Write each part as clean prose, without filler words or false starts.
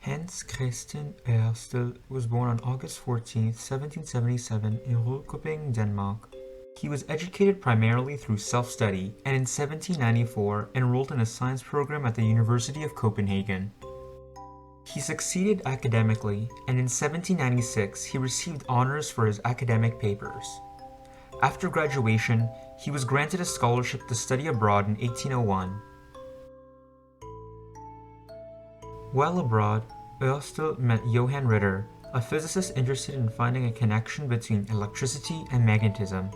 Hans Christian Ørsted was born on August 14, 1777 in Rudkøbing, Denmark. He was educated primarily through self-study and in 1794 enrolled in a science program at the University of Copenhagen. He succeeded academically, and in 1796 he received honors for his academic papers. After graduation, he was granted a scholarship to study abroad in 1801. While abroad, Ørsted met Johann Ritter, a physicist interested in finding a connection between electricity and magnetism.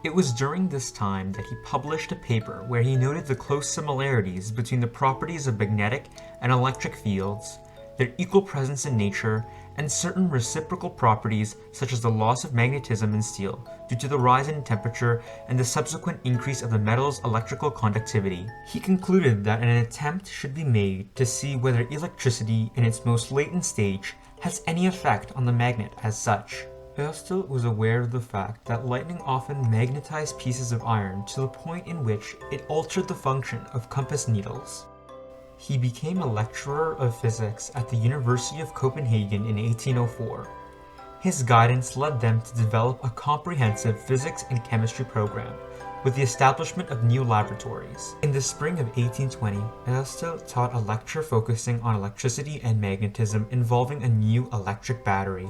It was during this time that he published a paper where he noted the close similarities between the properties of magnetic and electric fields, their equal presence in nature, and certain reciprocal properties such as the loss of magnetism in steel due to the rise in temperature and the subsequent increase of the metal's electrical conductivity. He concluded that an attempt should be made to see whether electricity in its most latent stage has any effect on the magnet as such. Ørsted was aware of the fact that lightning often magnetized pieces of iron to the point in which it altered the function of compass needles. He became a lecturer of physics at the University of Copenhagen in 1804. His guidance led them to develop a comprehensive physics and chemistry program, with the establishment of new laboratories. In the spring of 1820, Ørsted taught a lecture focusing on electricity and magnetism involving a new electric battery.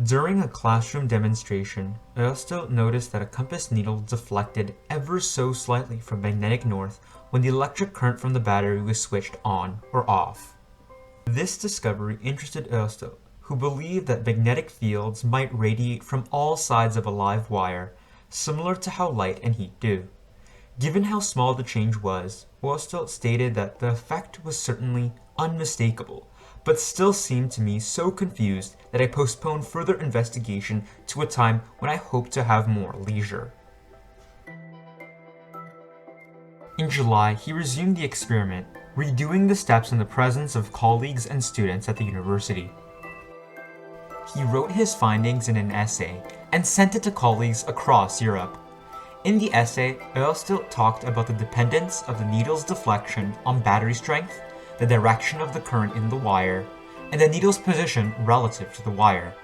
During a classroom demonstration, Ørsted noticed that a compass needle deflected ever so slightly from magnetic north when the electric current from the battery was switched on or off. This discovery interested Ørsted, who believed that magnetic fields might radiate from all sides of a live wire, similar to how light and heat do. Given how small the change was, Ørsted stated that the effect was certainly unmistakable, but still seemed to me so confused that I postponed further investigation to a time when I hoped to have more leisure. In July, he resumed the experiment, redoing the steps in the presence of colleagues and students at the university. He wrote his findings in an essay and sent it to colleagues across Europe. In the essay, Ørsted talked about the dependence of the needle's deflection on battery strength, the direction of the current in the wire, and the needle's position relative to the wire.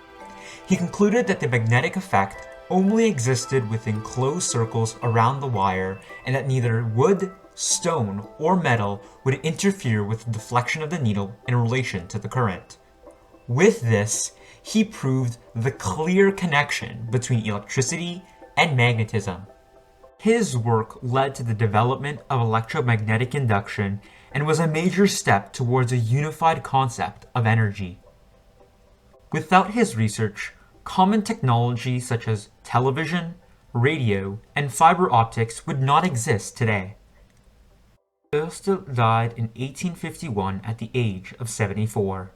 He concluded that the magnetic effect only existed within closed circles around the wire and that neither wood, stone, or metal would interfere with the deflection of the needle in relation to the current. With this, he proved the clear connection between electricity and magnetism. His work led to the development of electromagnetic induction and was a major step towards a unified concept of energy. Without his research, common technology such as television, radio, and fiber optics would not exist today. Ørsted died in 1851 at the age of 74.